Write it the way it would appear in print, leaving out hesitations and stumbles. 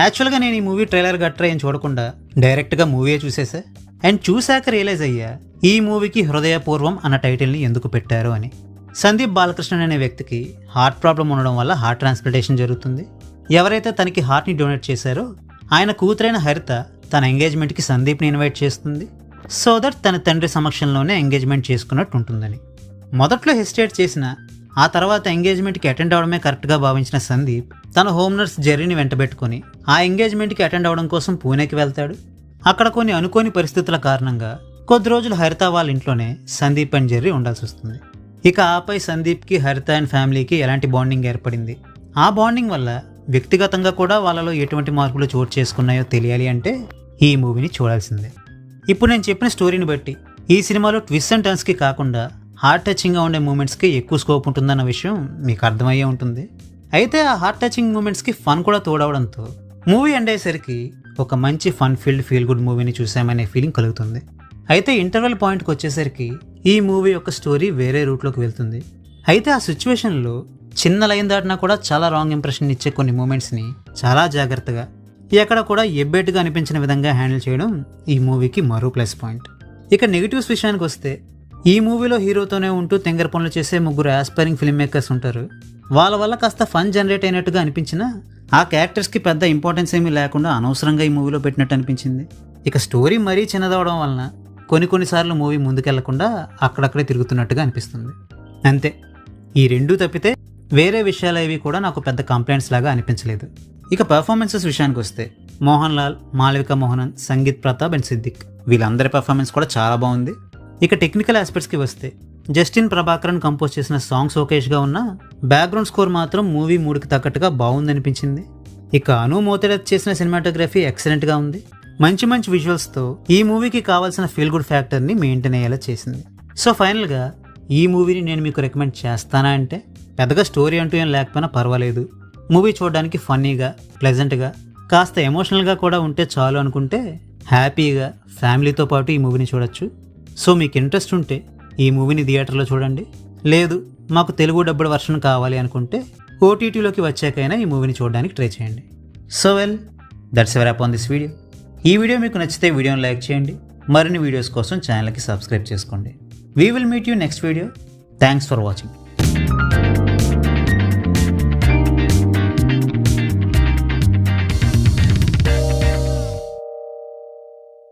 యాక్చువల్గా నేను ఈ మూవీ ట్రైలర్ గట్రా ఏం చూడకుండా డైరెక్ట్గా మూవీ చూసేసా. అండ్ చూశాక రియలైజ్ అయ్యా ఈ మూవీకి హృదయపూర్వం అన్న టైటిల్ని ఎందుకు పెట్టారు అని. సందీప్ బాలకృష్ణన్ అనే వ్యక్తికి హార్ట్ ప్రాబ్లం ఉండడం వల్ల హార్ట్ ట్రాన్స్ప్లాంటేషన్ జరుగుతుంది. ఎవరైతే తనకి హార్ట్ని డొనేట్ చేశారో ఆయన కూతురైన హరిత తన ఎంగేజ్మెంట్కి సందీప్ని ఇన్వైట్ చేస్తుంది. సో దట్ తన తండ్రి సమక్షంలోనే ఎంగేజ్మెంట్ చేసుకున్నట్టు ఉంటుందని. మొదట్లో హెసిటేట్ చేసిన ఆ తర్వాత ఎంగేజ్మెంట్కి అటెండ్ అవడమే కరెక్ట్గా భావించిన సందీప్ తన హోమ్ నర్స్ జెర్రీని వెంటబెట్టుకుని ఆ ఎంగేజ్మెంట్కి అటెండ్ అవడం కోసం పూణేకి వెళ్తాడు. అక్కడ కొన్ని అనుకోని పరిస్థితుల కారణంగా కొద్ది రోజులు హరిత వాళ్ళ ఇంట్లోనే సందీప్ అండ్ జెర్రీ ఉండాల్సి వస్తుంది. ఇక ఆపై సందీప్కి హరిత అండ్ ఫ్యామిలీకి ఎలాంటి బాండింగ్ ఏర్పడింది, ఆ బాండింగ్ వల్ల వ్యక్తిగతంగా కూడా వాళ్ళలో ఎటువంటి మార్పులు చోటు చేసుకున్నాయో తెలియాలి అంటే ఈ మూవీని చూడాల్సిందే. ఇప్పుడు నేను చెప్పిన స్టోరీని బట్టి ఈ సినిమాలో ట్విస్ట్ అండ్ టర్న్స్కి కాకుండా హార్ట్ టచింగ్గా ఉండే మూమెంట్స్కి ఎక్కువ స్కోప్ ఉంటుందన్న విషయం మీకు అర్థమయ్యే ఉంటుంది. అయితే ఆ హార్ట్ టచింగ్ మూమెంట్స్కి ఫన్ కూడా తోడవడంతో మూవీ ఎండ్ అయ్యేసరికి ఒక మంచి ఫన్ ఫీల్డ్ ఫీల్ గుడ్ మూవీని చూసామనే ఫీలింగ్ కలుగుతుంది. అయితే ఇంటర్వెల్ పాయింట్కి వచ్చేసరికి ఈ మూవీ యొక్క స్టోరీ వేరే రూట్లోకి వెళ్తుంది. అయితే ఆ సిచ్యువేషన్లో చిన్న లైన్ దాటినా కూడా చాలా రాంగ్ ఇంప్రెషన్ ఇచ్చే కొన్ని మూమెంట్స్ని చాలా జాగ్రత్తగా ఎక్కడ కూడా ఎబ్బెట్టుగా అనిపించిన విధంగా హ్యాండిల్ చేయడం ఈ మూవీకి మరో ప్లస్ పాయింట్. ఇక నెగిటివ్స్ విషయానికి వస్తే ఈ మూవీలో హీరోతోనే ఉంటూ తెంగర పనులు చేసే ముగ్గురు ఆస్పైరింగ్ ఫిల్మ్ మేకర్స్ ఉంటారు. వాళ్ళ వల్ల కాస్త ఫన్ జనరేట్ అయినట్టుగా అనిపించినా ఆ క్యారెక్టర్స్కి పెద్ద ఇంపార్టెన్స్ ఏమీ లేకుండా అనవసరంగా ఈ మూవీలో పెట్టినట్టు అనిపించింది. ఇక స్టోరీ మరీ చిన్నదవడం వలన కొన్నిసార్లు మూవీ ముందుకెళ్లకుండా అక్కడక్కడే తిరుగుతున్నట్టుగా అనిపిస్తుంది. అంతే, ఈ రెండూ తప్పితే వేరే విషయాలు ఏవి కూడా నాకు పెద్ద కంప్లైంట్స్ లాగా అనిపించలేదు. ఇక పర్ఫార్మెన్సెస్ విషయానికి వస్తే మోహన్ లాల్, మాళవిక మోహనన్, సంగీత్ ప్రతాప్ అండ్ సిద్దిక్ వీళ్ళందరి పర్ఫార్మెన్స్ కూడా చాలా బాగుంది. ఇక టెక్నికల్ ఆస్పెక్ట్స్కి వస్తే జస్టిన్ ప్రభాకరన్ కంపోజ్ చేసిన సాంగ్స్ ఓకేష్గా ఉన్న బ్యాక్గ్రౌండ్ స్కోర్ మాత్రం మూవీ మూడుకి తగ్గట్టుగా బాగుందనిపించింది. ఇక అను మోతెడత్ చేసిన సినిమాటోగ్రఫీ ఎక్సలెంట్గా ఉంది. మంచి మంచి విజువల్స్తో ఈ మూవీకి కావాల్సిన ఫీల్ గుడ్ ఫ్యాక్టర్ని మెయింటైన్ అయ్యేలా చేసింది. సో ఫైనల్గా ఈ మూవీని నేను మీకు రికమెండ్ చేస్తానా అంటే పెద్దగా స్టోరీ అంటూ ఏం లేకపోయినా పర్వాలేదు. మూవీ చూడడానికి ఫన్నీగా, ప్లెజెంట్గా, కాస్త ఎమోషనల్గా కూడా ఉంటే చాలు అనుకుంటే హ్యాపీగా ఫ్యామిలీతో పాటు ఈ మూవీని చూడొచ్చు. సో మీకు ఇంట్రెస్ట్ ఉంటే ఈ మూవీని థియేటర్లో చూడండి. లేదు మాకు తెలుగు డబ్బుడ్ వర్షన్ కావాలి అనుకుంటే ఓటీటీలోకి వచ్చాకైనా ఈ మూవీని చూడడానికి ట్రై చేయండి. So well, that's a wrap on this video. ఈ వీడియో మీకు నచ్చితే వీడియోని లైక్ చేయండి. మరిన్ని వీడియోస్ కోసం ఛానల్కి సబ్స్క్రైబ్ చేసుకోండి. We will meet you next video. Thanks for watching.